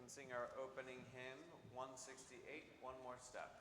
and sing our opening hymn, 168, One More Step.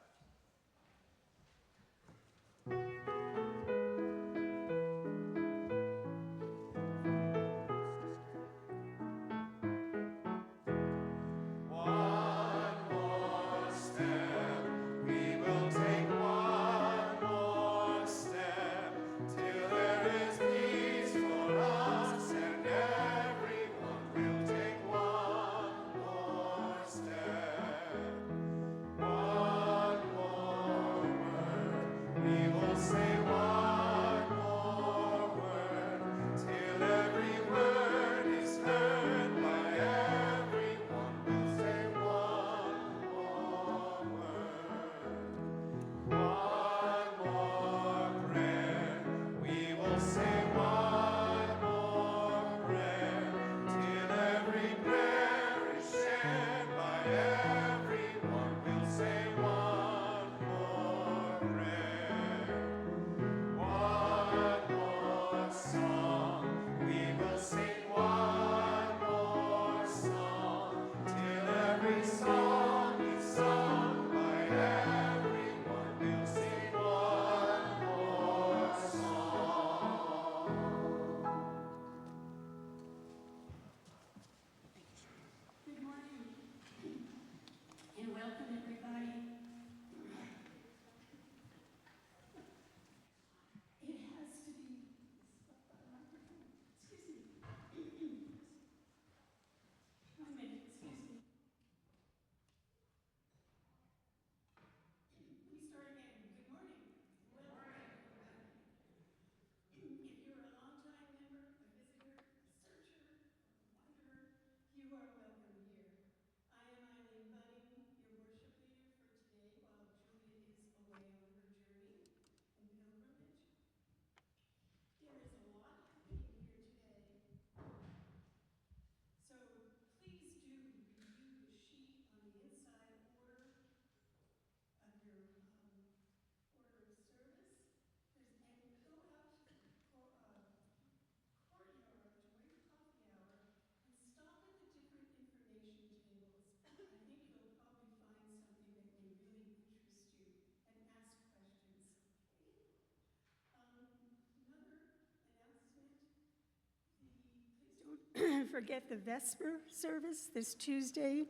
Don't forget the Vesper service this Tuesday.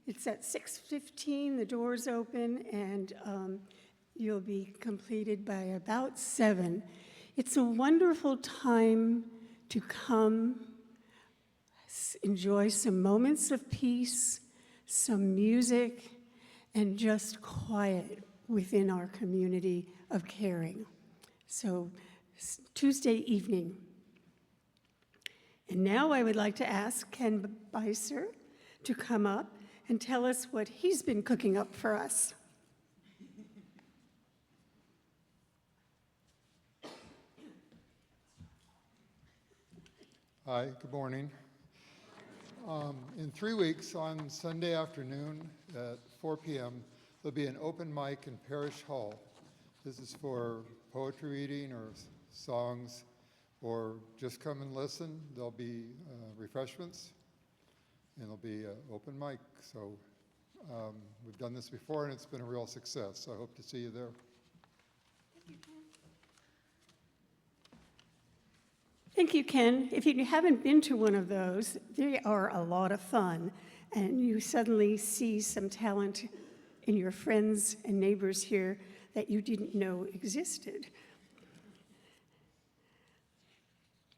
It's at 6:15, the doors open, and you'll be completed by about 7. It's a wonderful time to come, enjoy some moments of peace, some music, and just quiet within our community of caring. So Tuesday evening. And now I would like to ask Ken Beiser to come up and tell us what he's been cooking up for us. Hi, good morning. In 3 weeks, on Sunday afternoon at 4 p.m., there'll be an open mic in Parish Hall. This is for poetry reading or songs, or just come and listen. There'll be refreshments, and there'll be an open mic. So we've done this before, and it's been a real success. So I hope to see you there. Thank you, Ken. If you haven't been to one of those, they are a lot of fun, and you suddenly see some talent in your friends and neighbors here that you didn't know existed.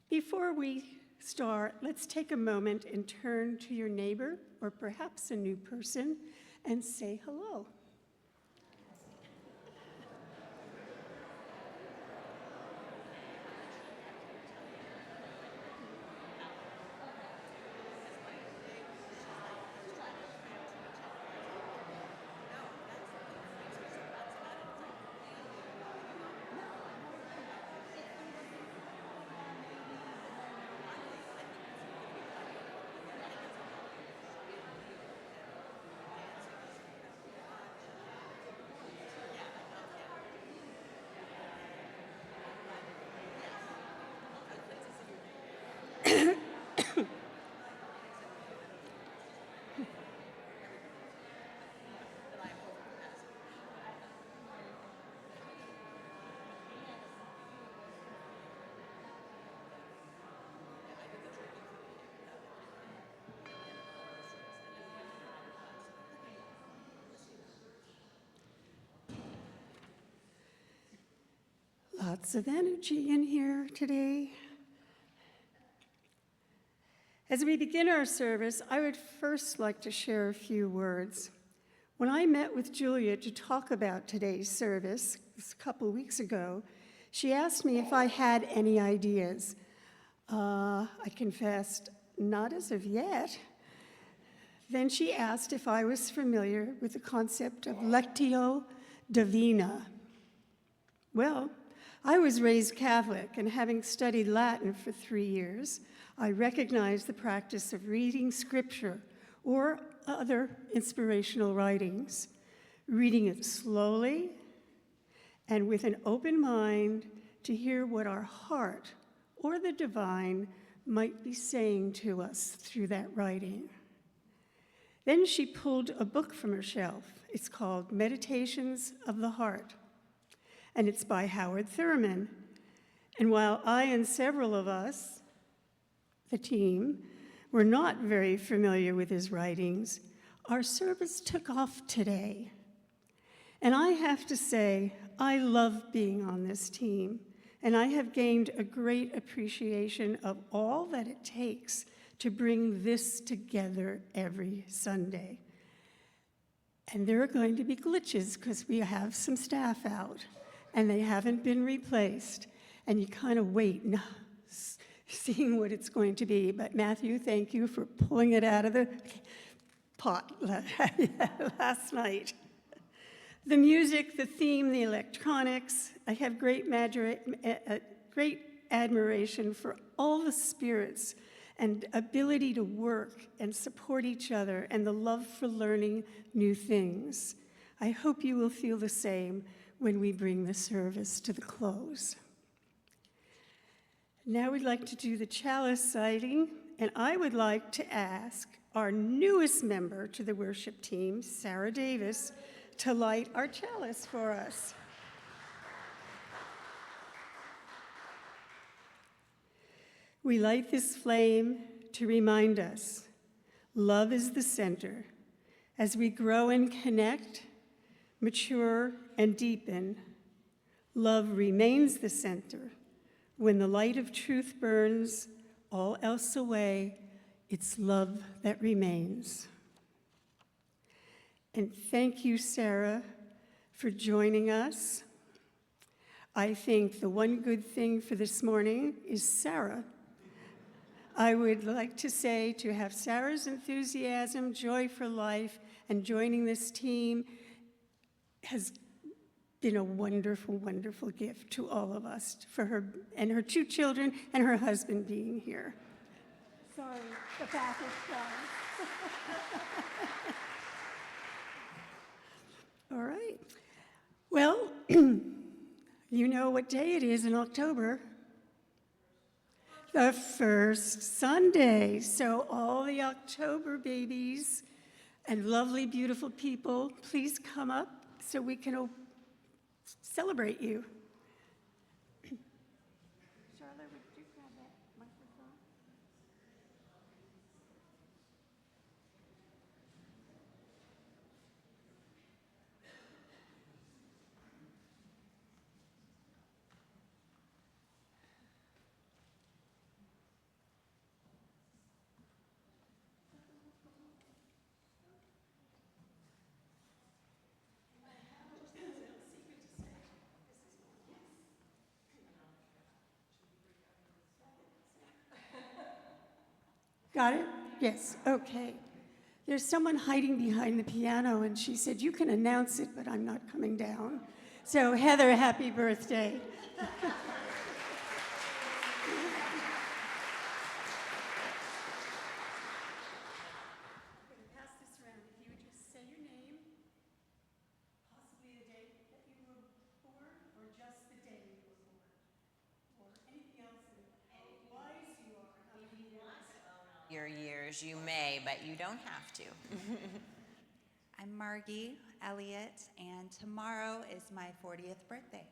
Before we start, let's take a moment and turn to your neighbor, or perhaps a new person, and say hello. Lots of energy in here today. As we begin our service, I would first like to share a few words. When I met with Julia to talk about today's service a couple weeks ago, she asked me if I had any ideas. I confessed, not as of yet. Then she asked if I was familiar with the concept of Lectio Divina. Well, I was raised Catholic, and having studied Latin for 3 years, I recognize the practice of reading scripture or other inspirational writings, reading it slowly and with an open mind to hear what our heart or the divine might be saying to us through that writing. Then she pulled a book from her shelf. It's called Meditations of the Heart, and it's by Howard Thurman. And while I and several of us, the team, were not very familiar with his writings, our service took off today. And I have to say, I love being on this team, and I have gained a great appreciation of all that it takes to bring this together every Sunday. And there are going to be glitches because we have some staff out, and they haven't been replaced. And you kind of wait, seeing what it's going to be. But Matthew, thank you for pulling it out of the pot last night. The music, the theme, the electronics, I have great admiration for all the spirits and ability to work and support each other and the love for learning new things. I hope you will feel the same when we bring the service to the close. Now we'd like to do the chalice lighting, and I would like to ask our newest member to the worship team, Sarah Davis, to light our chalice for us. We light this flame to remind us love is the center. As we grow and connect, mature, and deepen, love remains the center. When the light of truth burns all else away, it's love that remains. And thank you, Sarah, for joining us. I think the one good thing for this morning is Sarah. I would like to say to have Sarah's enthusiasm, joy for life, and joining this team has been a wonderful, wonderful gift to all of us, for her and her 2 children and her husband being here. Sorry, the back is gone. All right. Well, you know what day it is in October. The first Sunday. So all the October babies and lovely, beautiful people, please come up so we can celebrate you. Charlotte, would you grab that microphone? Got it? Yes, okay. There's someone hiding behind the piano, and she said, you can announce it, but I'm not coming down. So Heather, happy birthday. Pass this around. If you would just say your name, possibly the date that you were born, or just the day you were born, or anything else, and how wise you are, how many years. Your years, you may, but you don't have to. I'm Margie Elliott, and tomorrow is my 40th birthday.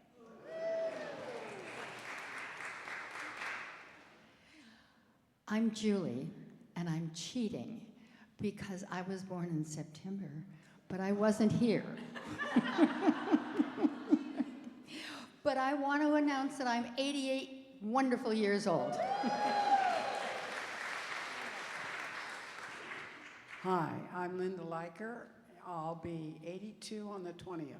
I'm Julie, and I'm cheating because I was born in September, but I wasn't here. but I want to announce that I'm 88 wonderful years old. Hi, I'm Linda Leiker. I'll be 82 on the 20th.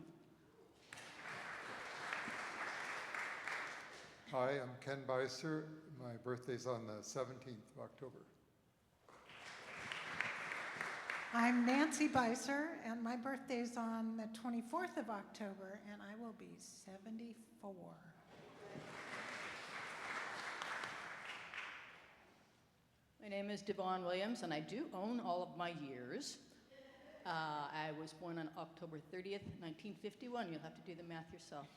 Hi, I'm Ken Beiser. My birthday's on the 17th of October. I'm Nancy Beiser, and my birthday's on the 24th of October, and I will be 74. My name is Devon Williams, and I do own all of my years. I was born on October 30th, 1951. You'll have to do the math yourself.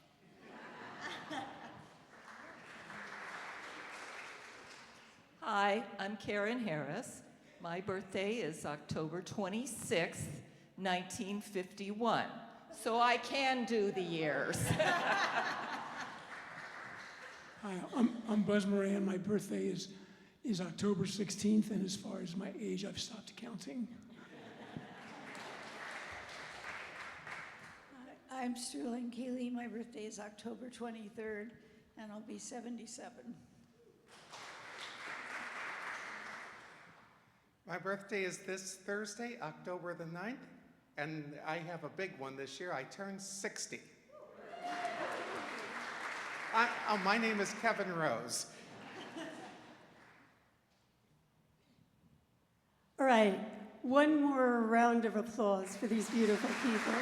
Hi, I'm Karen Harris. My birthday is October 26th, 1951. So I can do the years. Hi, I'm Buzz Moran. My birthday is October 16th, and as far as my age, I've stopped counting. I'm Sterling Keeley. My birthday is October 23rd, and I'll be 77. My birthday is this Thursday, October the 9th, and I have a big one this year. I turned 60. My name is Kevin Rose. All right, one more round of applause for these beautiful people.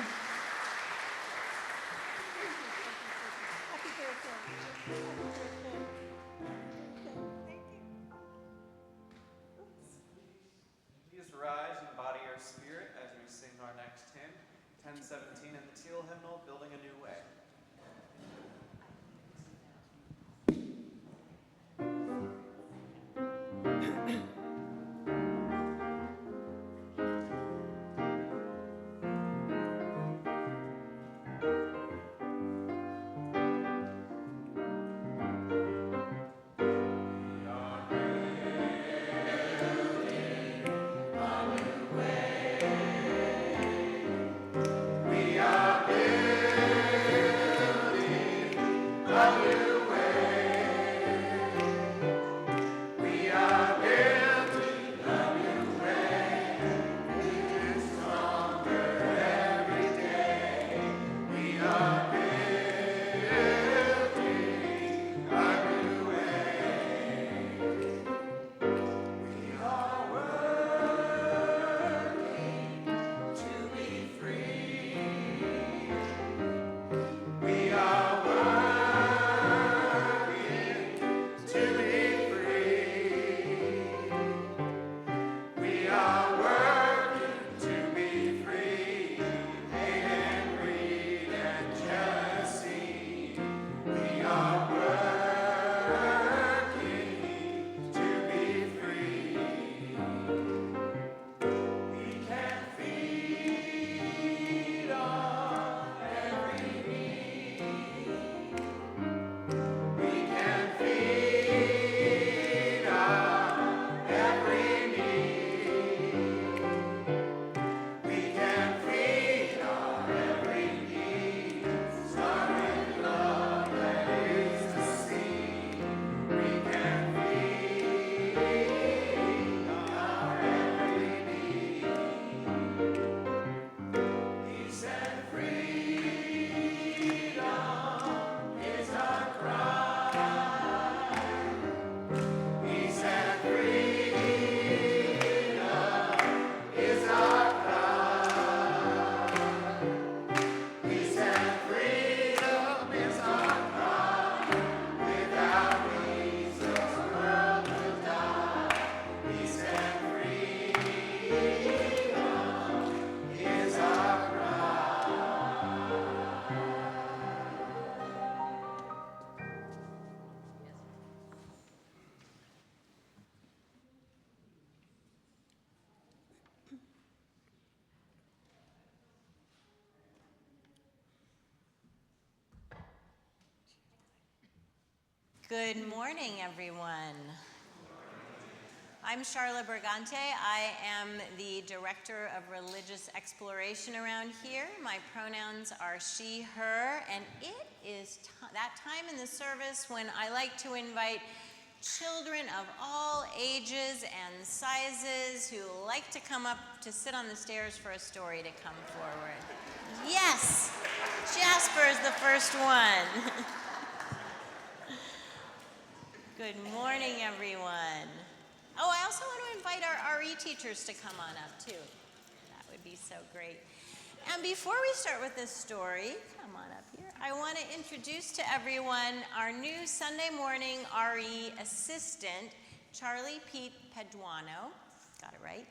Happy birthday. Please rise and embody our spirit as we sing our next hymn, 1017 in the Teal Hymnal, Building a New Way. Good morning, everyone. I'm Charla Bergante. I am the Director of Religious Exploration around here. My pronouns are she, her, and it is that time in the service when I like to invite children of all ages and sizes who like to come up to sit on the stairs for a story to come forward. Yes, Jasper is the first one. Good morning, everyone. Oh, I also want to invite our RE teachers to come on up, too. That would be so great. And before we start with this story, come on up here, I want to introduce to everyone our new Sunday morning RE assistant, Charlie Pete Peduano. Got it right.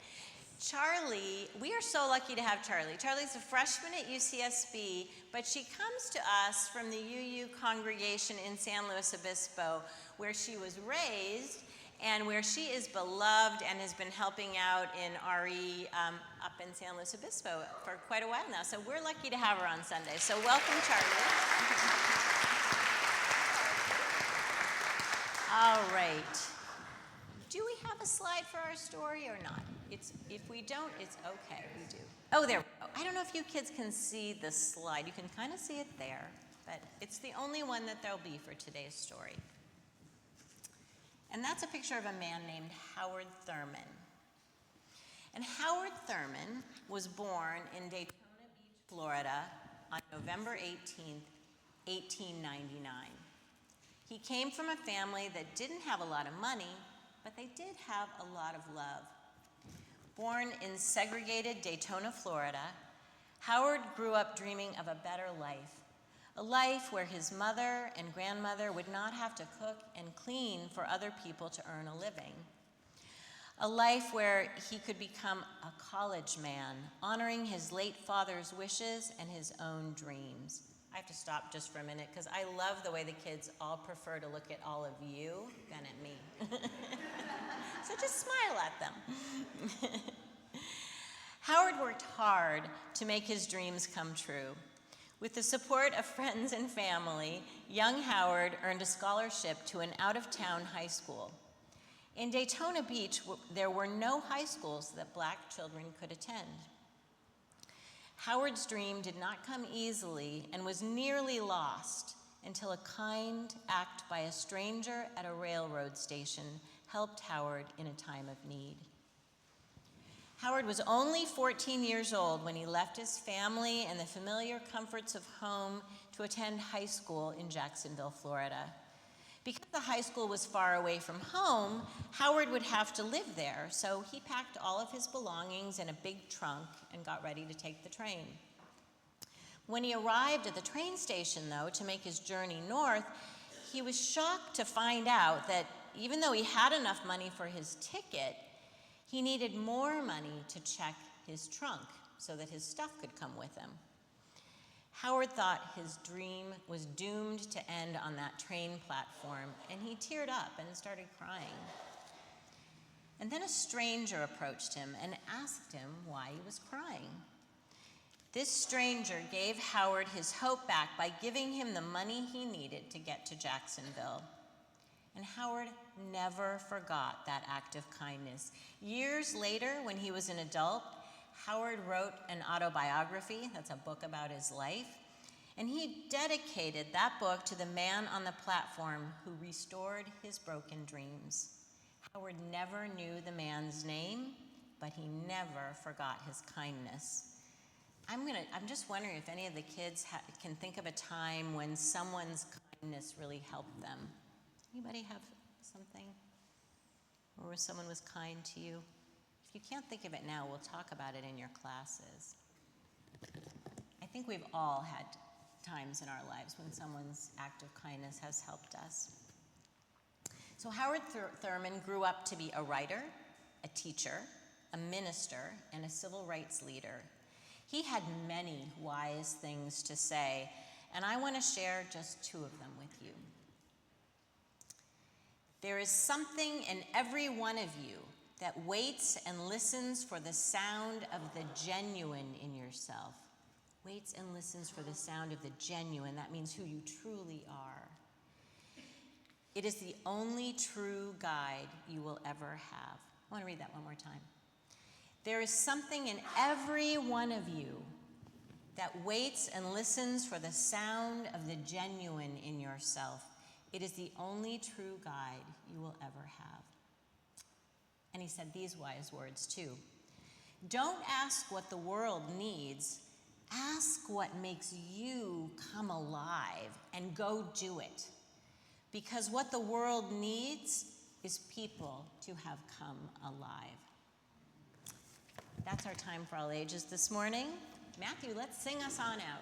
Charlie, we are so lucky to have Charlie. Charlie's a freshman at UCSB, but she comes to us from the UU congregation in San Luis Obispo, where she was raised and where she is beloved and has been helping out in RE up in San Luis Obispo for quite a while now. So we're lucky to have her on Sunday. So welcome, Charlie. All right. Do we have a slide for our story or not? If we don't, it's okay, we do. Oh, there we go. I don't know if you kids can see the slide. You can kind of see it there, but it's the only one that there'll be for today's story. And that's a picture of a man named Howard Thurman. And Howard Thurman was born in Daytona Beach, Florida on November 18th, 1899. He came from a family that didn't have a lot of money, but they did have a lot of love. Born in segregated Daytona, Florida, Howard grew up dreaming of a better life, a life where his mother and grandmother would not have to cook and clean for other people to earn a living, a life where he could become a college man, honoring his late father's wishes and his own dreams. I have to stop just for a minute because I love the way the kids all prefer to look at all of you than at me. So just smile at them. Howard worked hard to make his dreams come true. With the support of friends and family, young Howard earned a scholarship to an out-of-town high school. In Daytona Beach, there were no high schools that black children could attend. Howard's dream did not come easily and was nearly lost until a kind act by a stranger at a railroad station helped Howard in a time of need. Howard was only 14 years old when he left his family and the familiar comforts of home to attend high school in Jacksonville, Florida. Because the high school was far away from home, Howard would have to live there, so he packed all of his belongings in a big trunk and got ready to take the train. When he arrived at the train station, though, to make his journey north, he was shocked to find out that even though he had enough money for his ticket, he needed more money to check his trunk so that his stuff could come with him. Howard thought his dream was doomed to end on that train platform, and he teared up and started crying. And then a stranger approached him and asked him why he was crying. This stranger gave Howard his hope back by giving him the money he needed to get to Jacksonville. And Howard never forgot that act of kindness. Years later, when he was an adult, Howard wrote an autobiography, that's a book about his life, and he dedicated that book to the man on the platform who restored his broken dreams. Howard never knew the man's name, but he never forgot his kindness. I'm just wondering if any of the kids can think of a time when someone's kindness really helped them. Anybody have something? Or where someone was kind to you? If you can't think of it now, we'll talk about it in your classes. I think we've all had times in our lives when someone's act of kindness has helped us. So Howard Thurman grew up to be a writer, a teacher, a minister, and a civil rights leader. He had many wise things to say, and I want to share just two of them with you. There is something in every one of you that waits and listens for the sound of the genuine in yourself. Waits and listens for the sound of the genuine. That means who you truly are. It is the only true guide you will ever have. I want to read that one more time. There is something in every one of you that waits and listens for the sound of the genuine in yourself. It is the only true guide you will ever have. And he said these wise words too. Don't ask what the world needs. Ask what makes you come alive and go do it. Because what the world needs is people to have come alive. That's our time for all ages this morning. Matthew, let's sing us on out.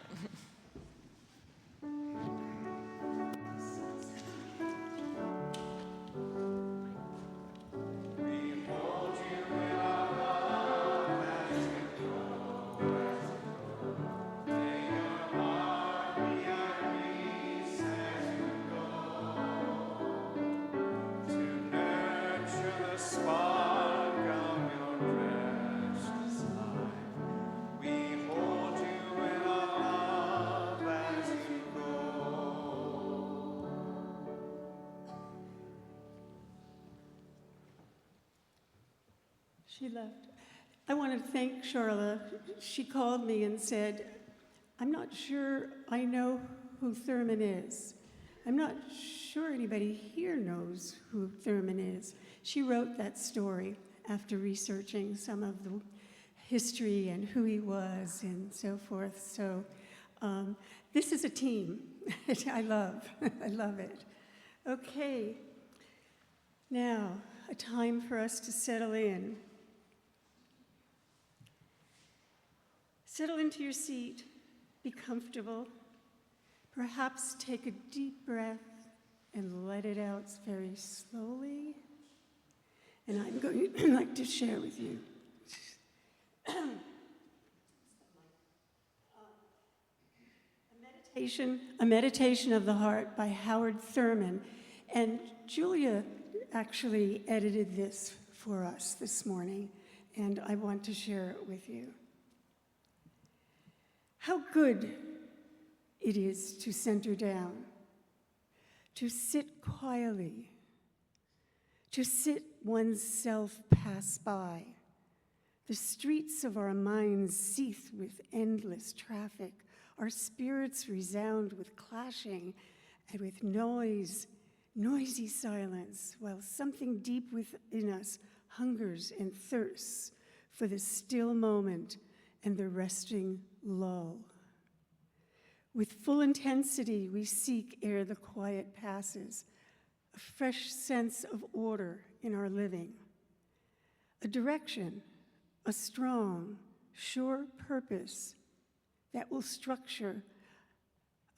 She left. I want to thank Charla. She called me and said, I'm not sure I know who Thurman is. I'm not sure anybody here knows who Thurman is. She wrote that story after researching some of the history and who he was and so forth. So this is a team. I love it. Okay. Now, a time for us to settle in. Settle into your seat, be comfortable, perhaps take a deep breath and let it out very slowly. And I'm going to like to share with you. A Meditation of the Heart by Howard Thurman. And Julia actually edited this for us this morning, and I want to share it with you. How good it is to center down, to sit quietly, to sit oneself pass by. The streets of our minds seethe with endless traffic. Our spirits resound with clashing and with noise, noisy silence, while something deep within us hungers and thirsts for the still moment and the resting lull. With full intensity, we seek ere the quiet passes, a fresh sense of order in our living, a direction, a strong, sure purpose that will structure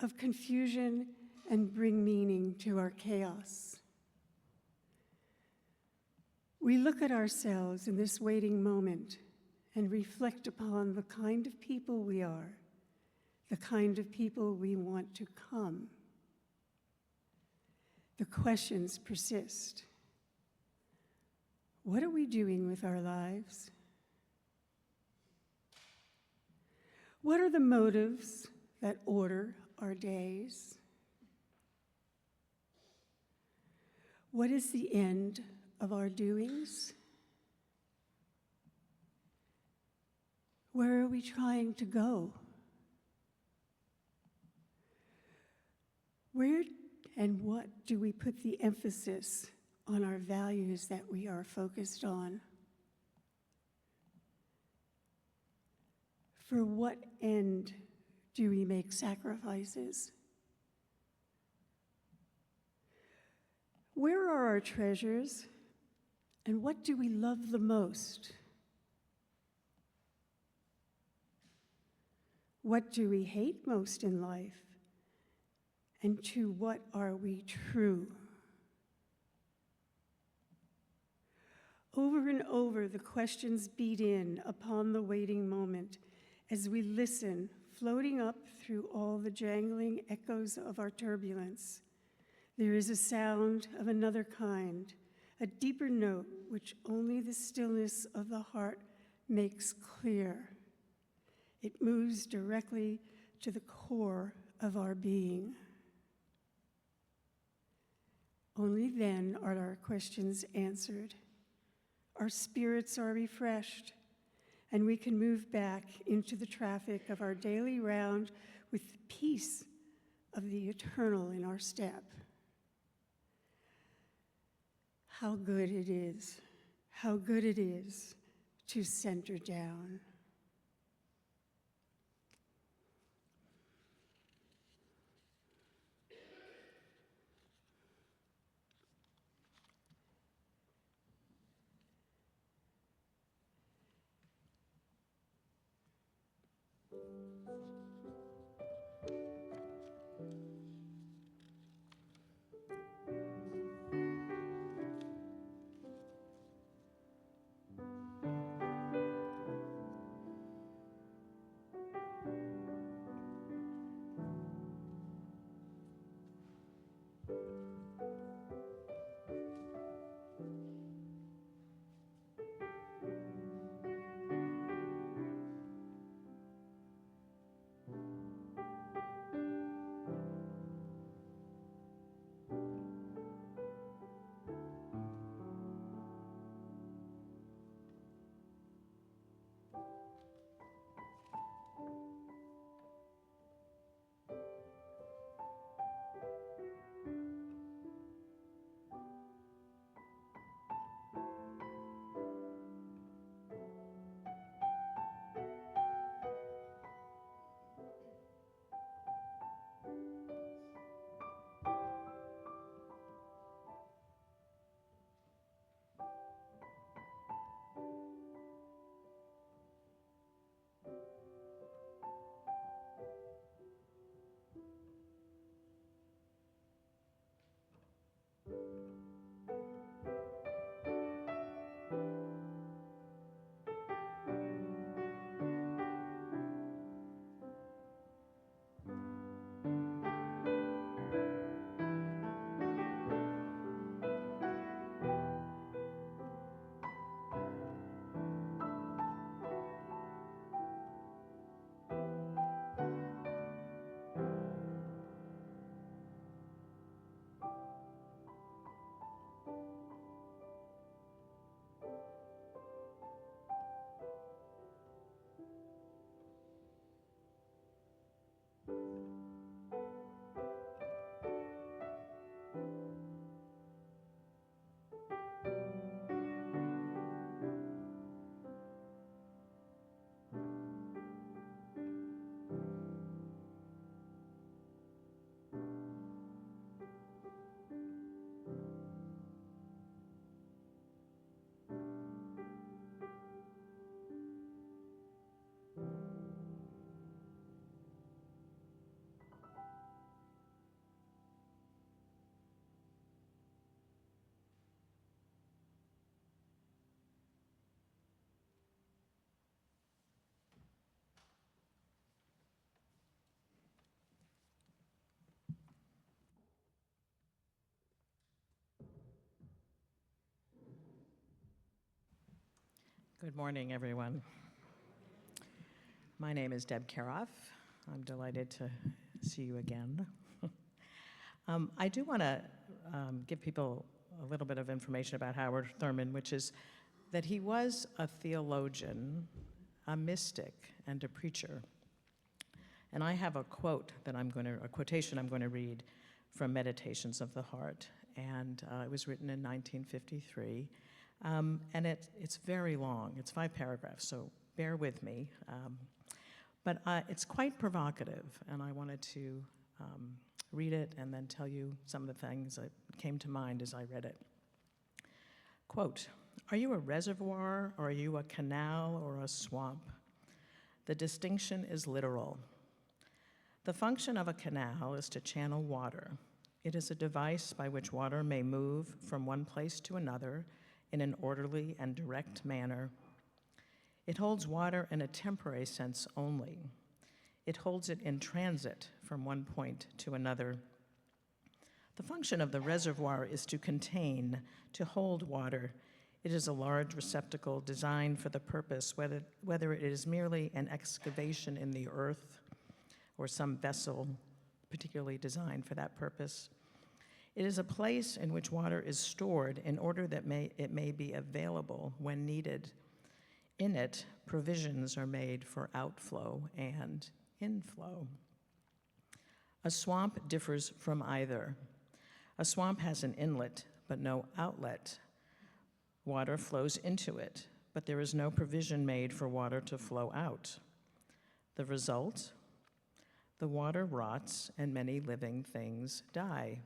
of confusion and bring meaning to our chaos. We look at ourselves in this waiting moment and reflect upon the kind of people we are, the kind of people we want to come. The questions persist. What are we doing with our lives? What are the motives that order our days? What is the end of our doings? Where are we trying to go? Where and what do we put the emphasis on our values that we are focused on? For what end do we make sacrifices? Where are our treasures, and what do we love the most? What do we hate most in life? And to what are we true? Over and over, the questions beat in upon the waiting moment as we listen, floating up through all the jangling echoes of our turbulence. There is a sound of another kind, a deeper note which only the stillness of the heart makes clear. It moves directly to the core of our being. Only then are our questions answered. Our spirits are refreshed, and we can move back into the traffic of our daily round with the peace of the eternal in our step. How good it is to center down. Good morning, everyone. My name is Deb Karoff. I'm delighted to see you again. I do want to give people a little bit of information about Howard Thurman, which is that he was a theologian, a mystic, and a preacher. And I have a quotation I'm going to read from Meditations of the Heart, and it was written in 1953. And it's very long. It's 5 paragraphs, so bear with me. But it's quite provocative, and I wanted to read it and then tell you some of the things that came to mind as I read it. Quote, "Are you a reservoir, or are you a canal or a swamp? The distinction is literal. The function of a canal is to channel water. It is a device by which water may move from one place to another in an orderly and direct manner. It holds water in a temporary sense only. It holds it in transit from one point to another. The function of the reservoir is to contain, to hold water. It is a large receptacle designed for the purpose, whether it is merely an excavation in the earth or some vessel particularly designed for that purpose. It is a place in which water is stored in order that it may be available when needed. In it, provisions are made for outflow and inflow. A swamp differs from either. A swamp has an inlet, but no outlet. Water flows into it, but there is no provision made for water to flow out. The result? The water rots and many living things die.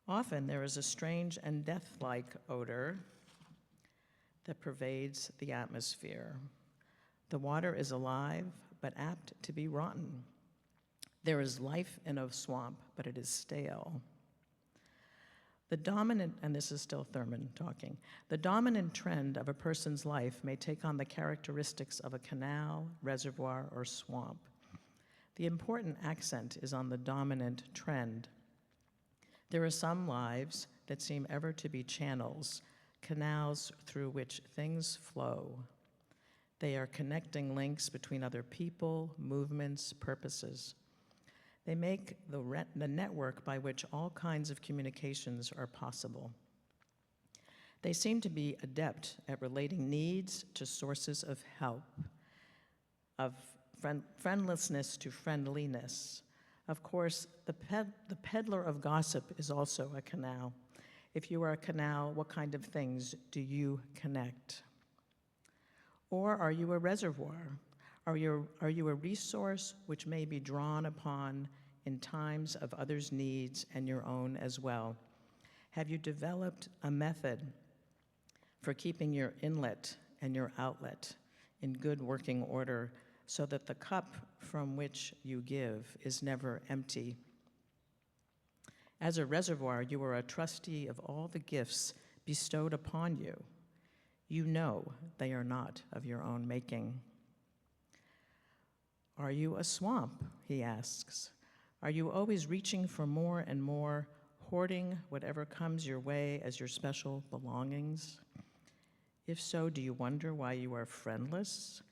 Often there is a strange and death-like odor that pervades the atmosphere. The water is alive, but apt to be rotten. There is life in a swamp, but it is stale. The dominant, and this is still Thurman talking, the dominant trend of a person's life may take on the characteristics of a canal, reservoir, or swamp. The important accent is on the dominant trend. There are some lives that seem ever to be channels, canals through which things flow. They are connecting links between other people, movements, purposes. They make the network by which all kinds of communications are possible. They seem to be adept at relating needs to sources of help, of friendlessness to friendliness. Of course, the peddler of gossip is also a canal. If you are a canal, what kind of things do you connect? Or are you a reservoir? Are you a resource which may be drawn upon in times of others' needs and your own as well? Have you developed a method for keeping your inlet and your outlet in good working order so that the cup from which you give is never empty? As a reservoir, you are a trustee of all the gifts bestowed upon you. You know they are not of your own making. Are you a swamp, he asks? Are you always reaching for more and more, hoarding whatever comes your way as your special belongings? If so, do you wonder why you are friendless?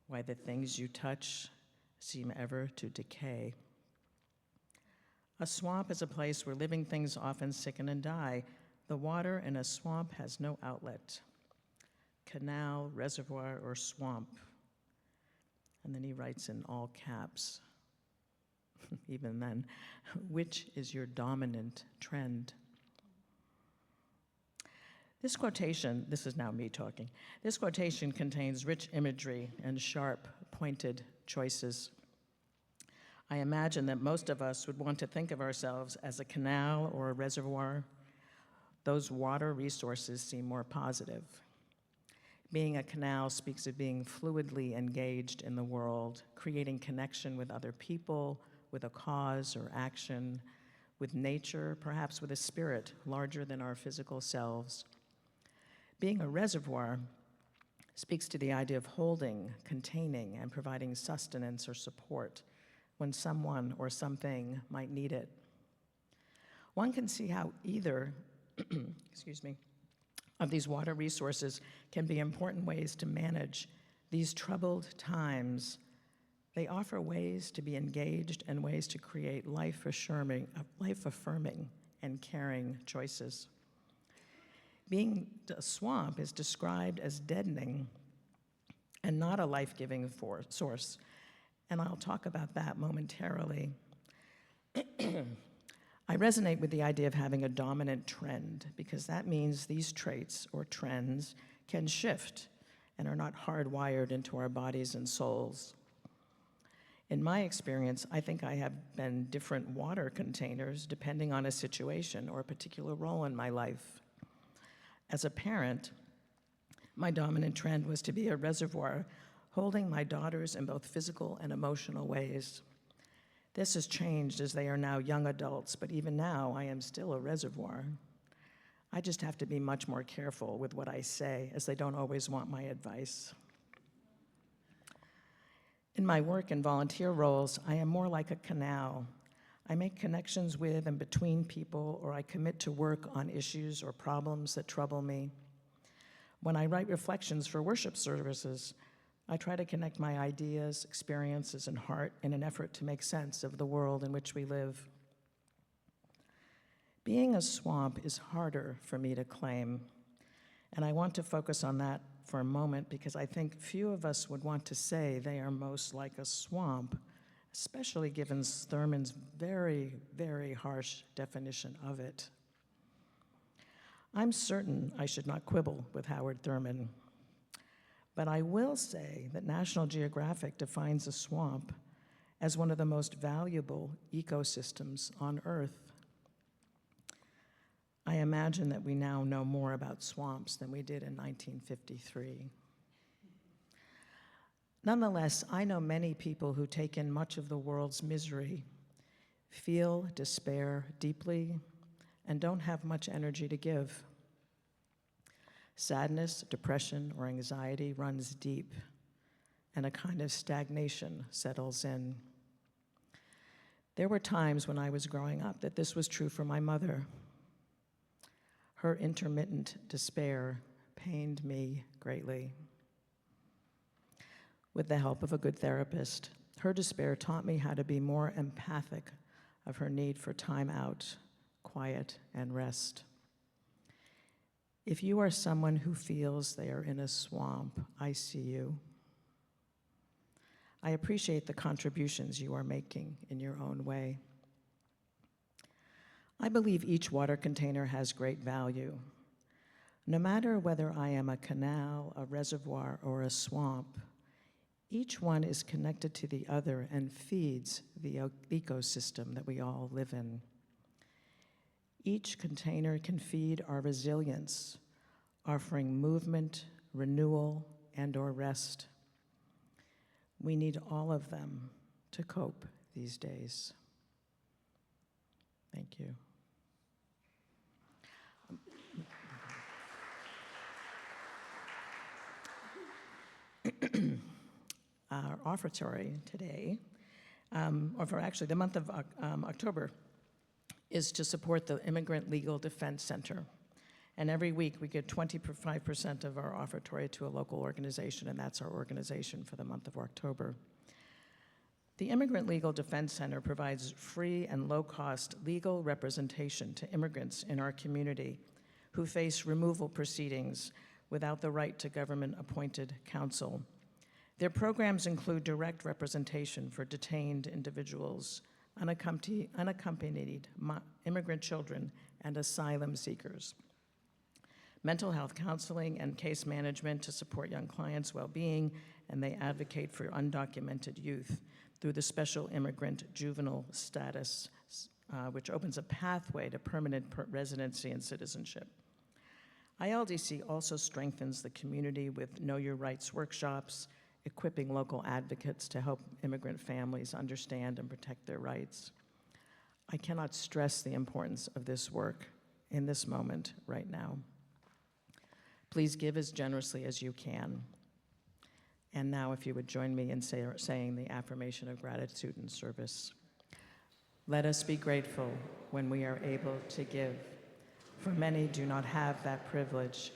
Why the things you touch seem ever to decay? A swamp is a place where living things often sicken and die. The water in a swamp has no outlet. Canal, reservoir, or swamp. And then he writes in all caps, even then, which is your dominant trend? This quotation, this is now me talking, this quotation contains rich imagery and sharp, pointed choices. I imagine that most of us would want to think of ourselves as a canal or a reservoir. Those water resources seem more positive. Being a canal speaks of being fluidly engaged in the world, creating connection with other people, with a cause or action, with nature, perhaps with a spirit larger than our physical selves. Being a reservoir speaks to the idea of holding, containing, and providing sustenance or support when someone or something might need it. One can see how either, of these water resources can be important ways to manage these troubled times. They offer ways to be engaged and ways to create life-affirming and caring choices. Being a swamp is described as deadening and not a life-giving source, and I'll talk about that momentarily. I resonate with the idea of having a dominant trend because that means these traits or trends can shift and are not hardwired into our bodies and souls. In my experience, I think I have been different water containers depending on a situation or a particular role in my life. As a parent, my dominant trend was to be a reservoir, holding my daughters in both physical and emotional ways. This has changed as they are now young adults, but even now I am still a reservoir. I just have to be much more careful with what I say, as they don't always want my advice. In my work and volunteer roles, I am more like a canal. I make connections with and between people, or I commit to work on issues or problems that trouble me. When I write reflections for worship services, I try to connect my ideas, experiences, and heart in an effort to make sense of the world in which we live. Being a swamp is harder for me to claim. And I want to focus on that for a moment because I think few of us would want to say they are most like a swamp, especially given Thurman's very, very harsh definition of it. I'm certain I should not quibble with Howard Thurman, but I will say that National Geographic defines a swamp as one of the most valuable ecosystems on Earth. I imagine that we now know more about swamps than we did in 1953. Nonetheless, I know many people who take in much of the world's misery, feel despair deeply, and don't have much energy to give. Sadness, depression, or anxiety runs deep, and a kind of stagnation settles in. There were times when I was growing up that this was true for my mother. Her intermittent despair pained me greatly. With the help of a good therapist, her despair taught me how to be more empathic of her need for time out, quiet, and rest. If you are someone who feels they are in a swamp, I see you. I appreciate the contributions you are making in your own way. I believe each water container has great value. No matter whether I am a canal, a reservoir, or a swamp, each one is connected to the other and feeds the ecosystem that we all live in. Each container can feed our resilience, offering movement, renewal, and/or rest. We need all of them to cope these days. Thank you. Our offertory today, or for actually the month of October, is to support the Immigrant Legal Defense Center. And every week we give 25% of our offertory to a local organization, and that's our organization for the month of October. The Immigrant Legal Defense Center provides free and low-cost legal representation to immigrants in our community who face removal proceedings without the right to government-appointed counsel. Their programs include direct representation for detained individuals, unaccompanied immigrant children, and asylum seekers, mental health counseling and case management to support young clients' well-being, and they advocate for undocumented youth through the Special Immigrant Juvenile Status, which opens a pathway to permanent residency and citizenship. ILDC also strengthens the community with Know Your Rights workshops, equipping local advocates to help immigrant families understand and protect their rights. I cannot stress the importance of this work in this moment right now. Please give as generously as you can. And now if you would join me in saying the affirmation of gratitude and service. Let us be grateful when we are able to give, for many do not have that privilege.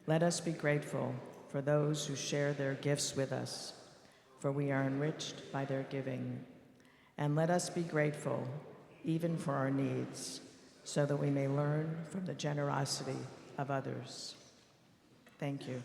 Let us be grateful for those who share their gifts with us, for we are enriched by their giving. And let us be grateful even for our needs, so that we may learn from the generosity of others. Thank you.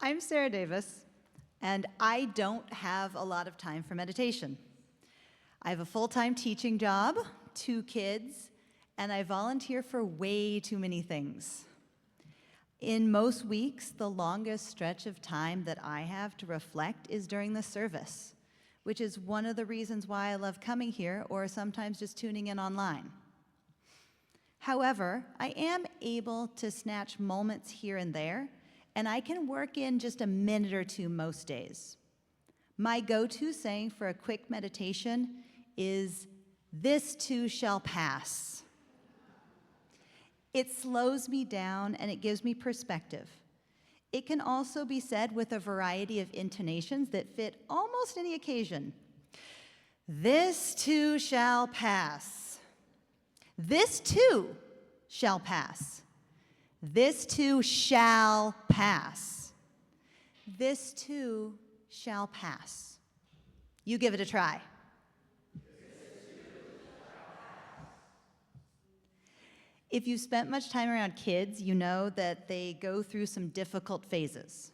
I'm Sarah Davis, and I don't have a lot of time for meditation. I have a full-time teaching job, 2 kids, and I volunteer for way too many things. In most weeks, the longest stretch of time that I have to reflect is during the service, which is one of the reasons why I love coming here or sometimes just tuning in online. However, I am able to snatch moments here and there, and I can work in just a minute or 2 most days. My go-to saying for a quick meditation is, "This too shall pass." It slows me down and it gives me perspective. It can also be said with a variety of intonations that fit almost any occasion. This too shall pass. This too shall pass. This too shall pass. This too shall pass. You give it a try. If you've spent much time around kids, you know that they go through some difficult phases.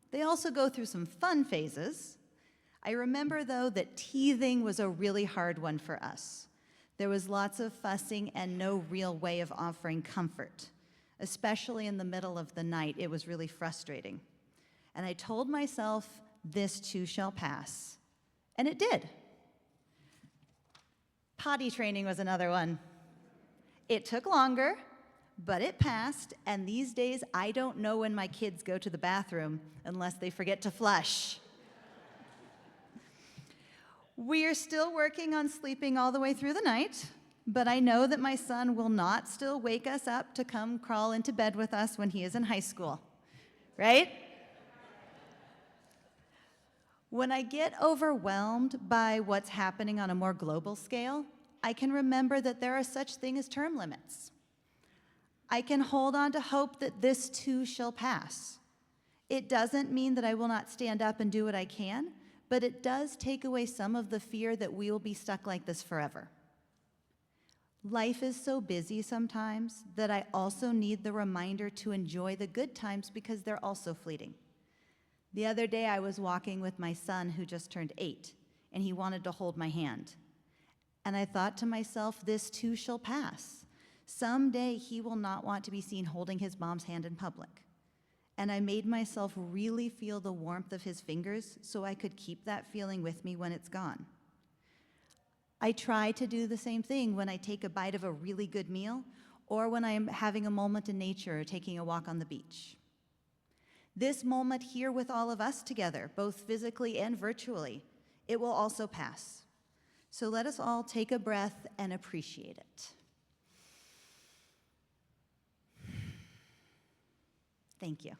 They also go through some fun phases. I remember, though, that teething was a really hard one for us. There was lots of fussing and no real way of offering comfort. Especially in the middle of the night, it was really frustrating. And I told myself, this too shall pass. And it did. Potty training was another one. It took longer, but it passed, and these days I don't know when my kids go to the bathroom unless they forget to flush. We are still working on sleeping all the way through the night, but I know that my son will not still wake us up to come crawl into bed with us when he is in high school, right? When I get overwhelmed by what's happening on a more global scale, I can remember that there are such things as term limits. I can hold on to hope that this too shall pass. It doesn't mean that I will not stand up and do what I can, but it does take away some of the fear that we will be stuck like this forever. Life is so busy sometimes that I also need the reminder to enjoy the good times because they're also fleeting. The other day I was walking with my son who just turned 8, and he wanted to hold my hand. And I thought to myself, this too shall pass. Someday he will not want to be seen holding his mom's hand in public. And I made myself really feel the warmth of his fingers so I could keep that feeling with me when it's gone. I try to do the same thing when I take a bite of a really good meal or when I am having a moment in nature or taking a walk on the beach. This moment here with all of us together, both physically and virtually, it will also pass. So let us all take a breath and appreciate it. Thank you.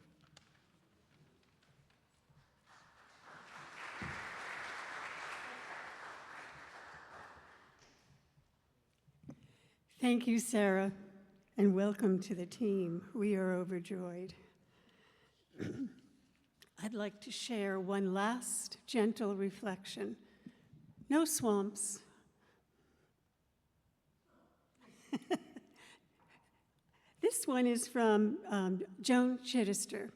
Thank you, Sarah, and welcome to the team. We are overjoyed. I'd like to share one last gentle reflection. No swamps. This one is from Joan Chittister.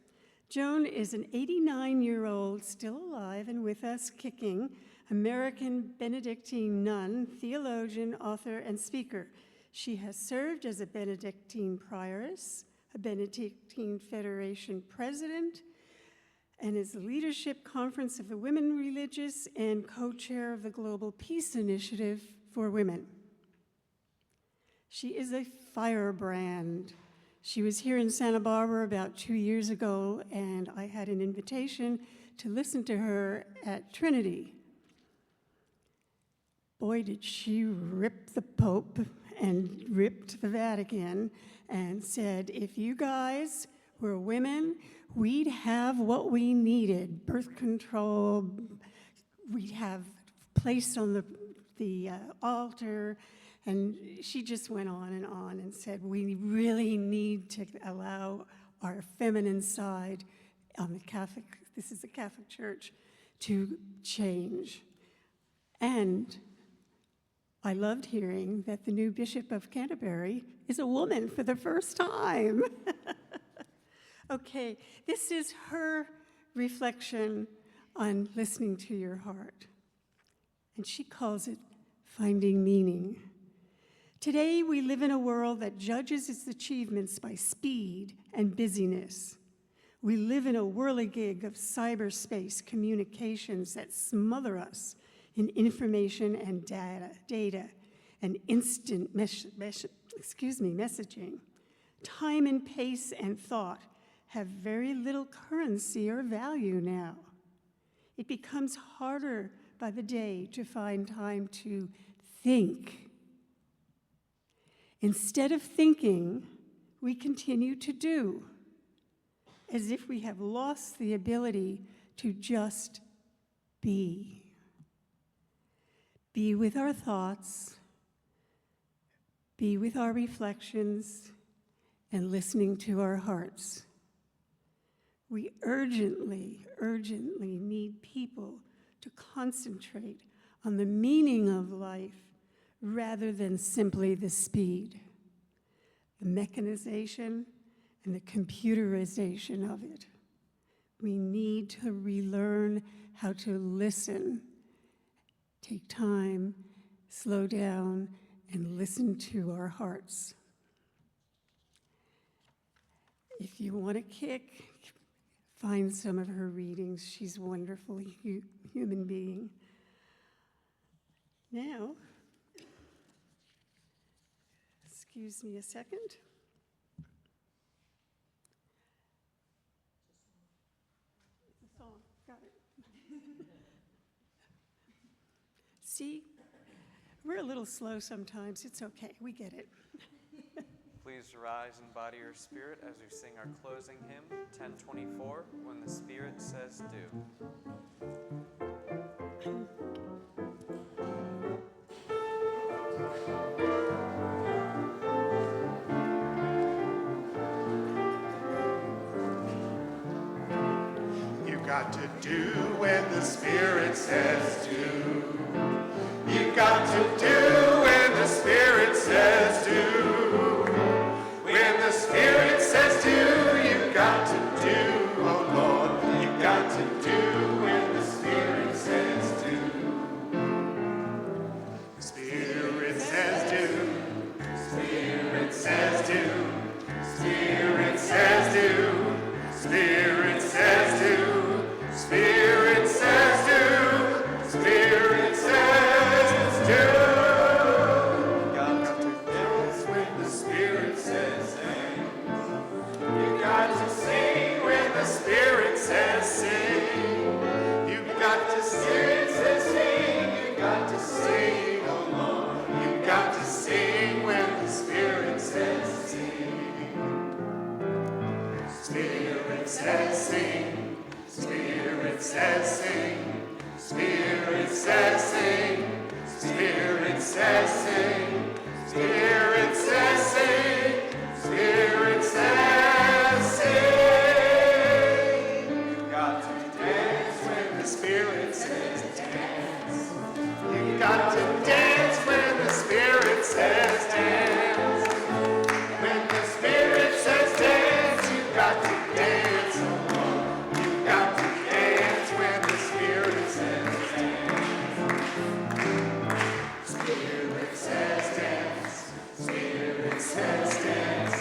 Joan is an 89-year-old, still alive and with us, kicking, American Benedictine nun, theologian, author, and speaker. She has served as a Benedictine prioress, a Benedictine Federation president, and is the Leadership Conference of the Women Religious and co-chair of the Global Peace Initiative for Women. She is a firebrand. She was here in Santa Barbara about 2 years ago, and I had an invitation to listen to her at Trinity. Boy, did she rip the Pope and ripped the Vatican and said, if you guys were women, we'd have what we needed, birth control, we'd have place on the altar, and she just went on and said, we really need to allow our feminine side on the Catholic, this is a Catholic church, to change. And I loved hearing that the new Bishop of Canterbury is a woman for the first time. Okay, this is her reflection on listening to your heart. And she calls it finding meaning. Today, we live in a world that judges its achievements by speed and busyness. We live in a whirligig of cyberspace communications that smother us in information and data and instant messaging. Time and pace and thought have very little currency or value now. It becomes harder by the day to find time to think. Instead of thinking, we continue to do, as if we have lost the ability to just be. Be with our thoughts, be with our reflections, and listening to our hearts. We urgently need people to concentrate on the meaning of life rather than simply the speed, the mechanization, and the computerization of it. We need to relearn how to listen, take time, slow down, and listen to our hearts. If you want a kick, find some of her readings. She's a wonderful human being. Now, excuse me a second. It's a song, got it. See, we're a little slow sometimes. It's okay, we get it. Please rise in body or spirit as we sing our closing hymn, 1024, When the Spirit Says Do. You got to do when the Spirit says do. You got to do when the Spirit says do. When the Spirit says do, you got to do, oh Lord, you got to do when the Spirit says do. Spirit says do, Spirit says do, Spirit says do, Spirit says do, Spirit says do, Spirit says do. Spirit says sing. You got to sing, says sing. You got to sing, oh Lord. You got to sing when the Spirit says sing. Spirit says sing. Spirit says sing. Spirit says sing. Spirit says sing. Spirit says sing. Spirit says sing. Spirit says dance. You got to dance when the Spirit says dance. When the Spirit says dance, you got to dance, oh Lord. You got to dance when the Spirit says dance. Spirit says dance. Spirit says dance.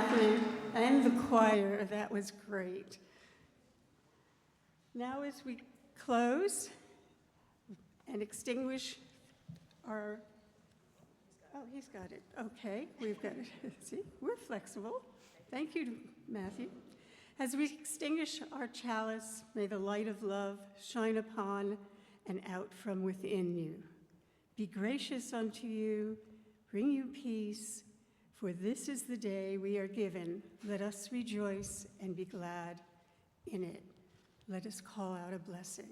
Matthew, and the choir. That was great. Now, as we close and extinguish our, oh, he's got it. Okay, we've got it. See, we're flexible. Thank you, Matthew. As we extinguish our chalice, may the light of love shine upon and out from within you. Be gracious unto you, bring you peace, for this is the day we are given. Let us rejoice and be glad in it. Let us call out a blessing.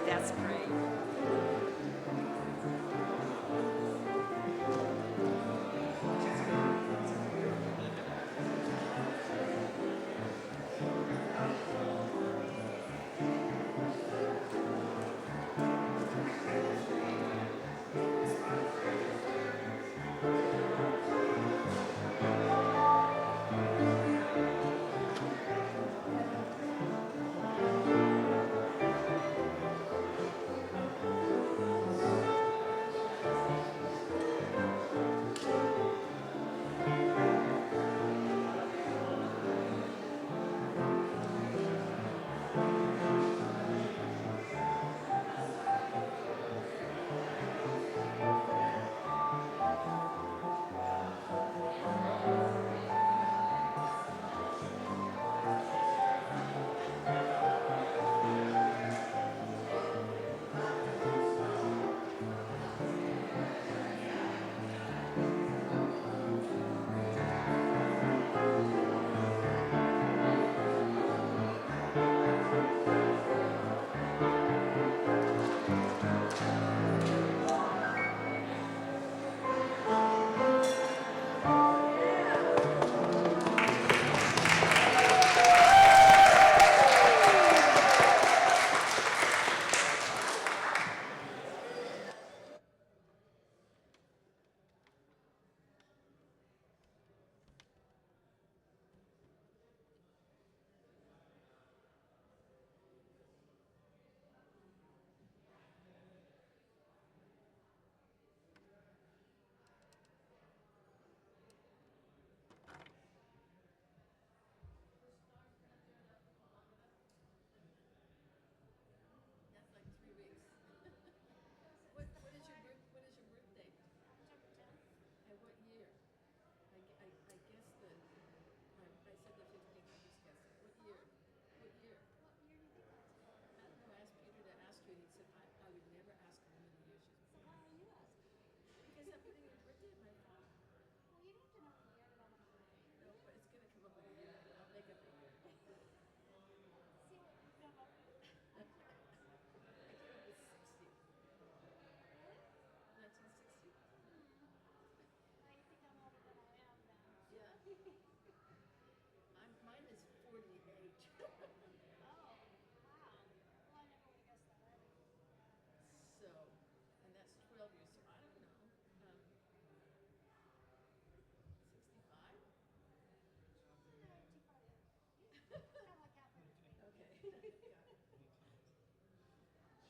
That's great.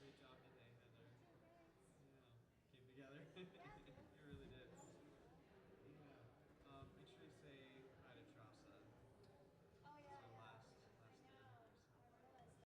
Great job today, Heather. Yeah. Came together.